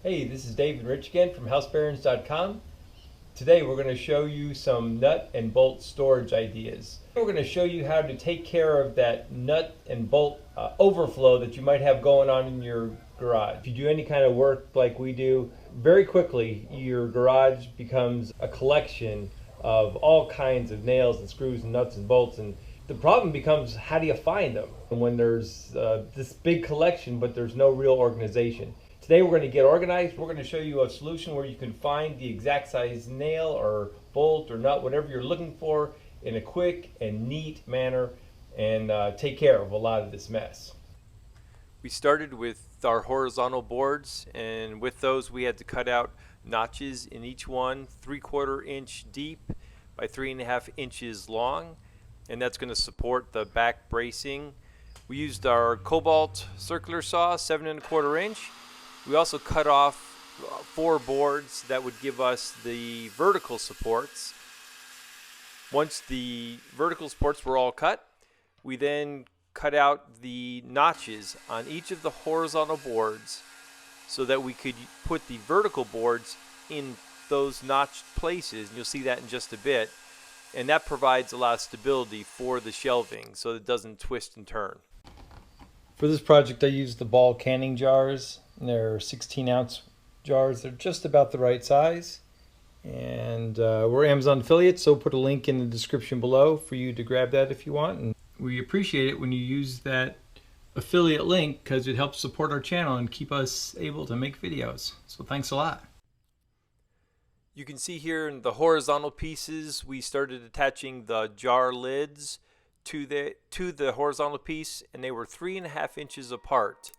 Hey, this is David Rich again from housebarons.com. Today we're going to show you some nut and bolt storage ideas. We're going to show you how to take care of that nut and bolt overflow that you might have going on in your garage. If you do any kind of work like we do, very quickly your garage becomes a collection of all kinds of nails and screws and nuts and bolts, and the problem becomes, how do you find them when there's this big collection but there's no real organization? Today we're going to get organized. We're going to show you a solution where you can find the exact size nail or bolt or nut, whatever you're looking for, in a quick and neat manner, and take care of a lot of this mess. We started with our horizontal boards, and with those we had to cut out notches in each one, 3/4 inch deep by 3.5 inches long, and that's going to support the back bracing. We used our cobalt circular saw, 7 1/4 inch. We also cut off 4 boards that would give us the vertical supports. Once the vertical supports were all cut, we then cut out the notches on each of the horizontal boards so that we could put the vertical boards in those notched places, and you'll see that in just a bit. And that provides a lot of stability for the shelving so it doesn't twist and turn. For this project I used the ball canning jars. They're 16-ounce jars. They're just about the right size. And we're Amazon affiliates, so we'll put a link in the description below for you to grab that if you want. And we appreciate it when you use that affiliate link because it helps support our channel and keep us able to make videos. So thanks a lot. You can see here in the horizontal pieces, we started attaching the jar lids to the horizontal piece, and they were 3.5 inches apart.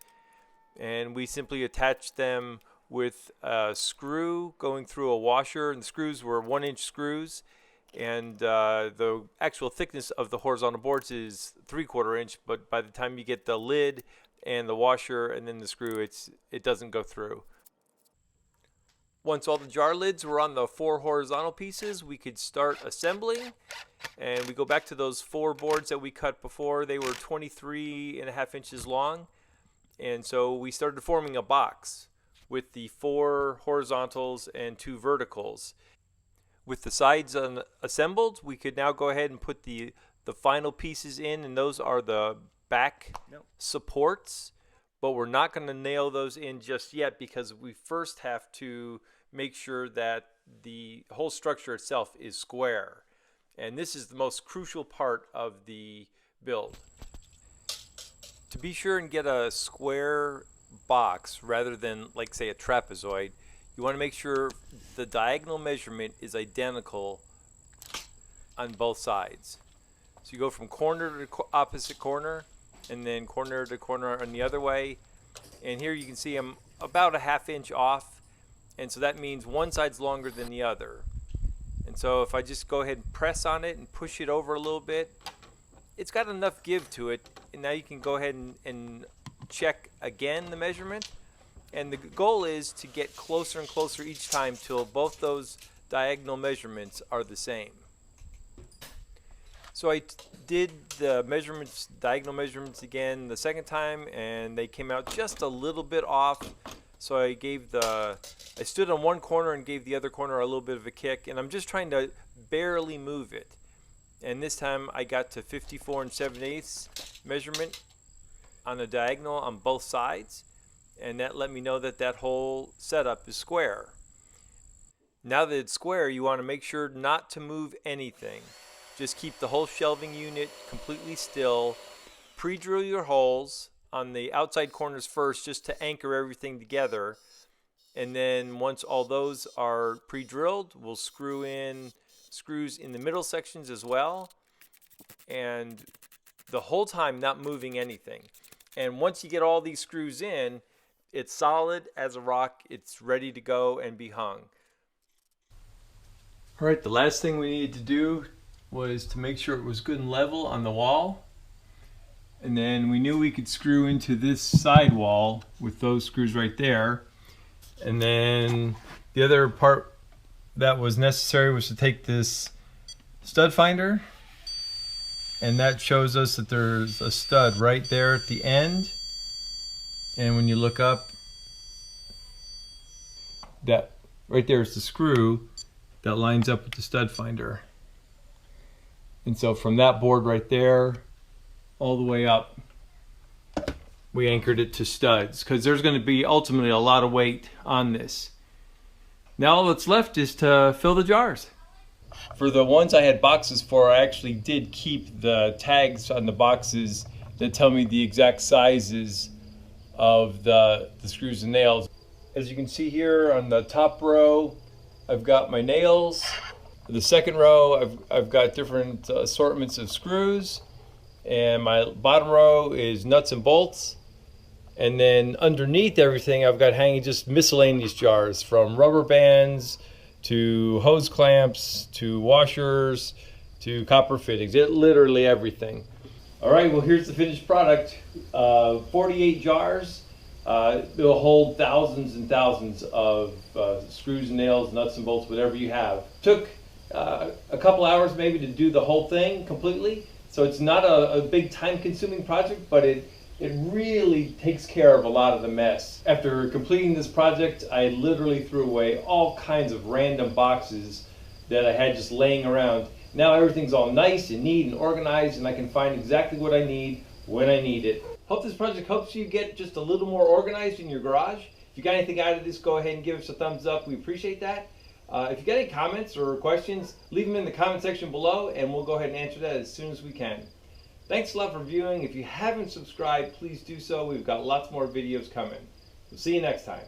And we simply attached them with a screw going through a washer, and the screws were 1-inch screws, and the actual thickness of the horizontal boards is 3/4 inch, but by the time you get the lid and the washer and then the screw, it doesn't go through. Once all the jar lids were on the 4 horizontal pieces, we could start assembling, and we go back to those 4 boards that we cut before. They were 23.5 inches long, and so we started forming a box with the 4 horizontals and 2 verticals. With the sides assembled, we could now go ahead and put the final pieces in, and those are the back supports. But we're not going to nail those in just yet because we first have to make sure that the whole structure itself is square. And this is the most crucial part of the build. To be sure and get a square box rather than, like, say, a trapezoid, you want to make sure the diagonal measurement is identical on both sides. So you go from corner to opposite corner, and then corner to corner on the other way. And here you can see I'm about a 1/2 inch off, and so that means one side's longer than the other. And so if I just go ahead and press on it and push it over a little bit, it's got enough give to it, and now you can go ahead and check again the measurement. And the goal is to get closer and closer each time till both those diagonal measurements are the same. So I did the measurements, diagonal measurements again the second time, and they came out just a little bit off. So I stood on one corner and gave the other corner a little bit of a kick, and I'm just trying to barely move it. And this time I got to 54 7/8 measurement on the diagonal on both sides, and that let me know that that whole setup is square. Now that it's square, you want to make sure not to move anything. Just keep the whole shelving unit completely still. Pre-drill your holes on the outside corners first just to anchor everything together. And then once all those are pre-drilled, we'll screw in screws in the middle sections as well. And the whole time not moving anything. And once you get all these screws in, it's solid as a rock. It's ready to go and be hung. All right, the last thing we needed to do was to make sure it was good and level on the wall. And then we knew we could screw into this side wall with those screws right there. And then the other part that was necessary was to take this stud finder, and that shows us that there's a stud right there at the end. And when you look up, that right there is the screw that lines up with the stud finder. And so from that board right there all the way up, we anchored it to studs because there's going to be ultimately a lot of weight on this. Now all that's left is to fill the jars. For the ones I had boxes for, I actually did keep the tags on the boxes that tell me the exact sizes of the screws and nails. As you can see here on the top row, I've got my nails. The second row, I've got different assortments of screws. And my bottom row is nuts and bolts. And then underneath everything, I've got hanging just miscellaneous jars, from rubber bands to hose clamps to washers to copper fittings. Literally everything. All right, well, here's the finished product. 48 jars. They'll hold thousands and thousands of screws and nails, nuts and bolts, whatever you have. Took a couple hours maybe to do the whole thing completely. So it's not a big time-consuming project, but it really takes care of a lot of the mess. After completing this project, I literally threw away all kinds of random boxes that I had just laying around. Now everything's all nice and neat and organized, and I can find exactly what I need when I need it. Hope this project helps you get just a little more organized in your garage. If you got anything out of this, go ahead and give us a thumbs up. We appreciate that. If you got any comments or questions, leave them in the comment section below, and we'll go ahead and answer that as soon as we can. Thanks a lot for viewing. If you haven't subscribed, please do so. We've got lots more videos coming. We'll see you next time.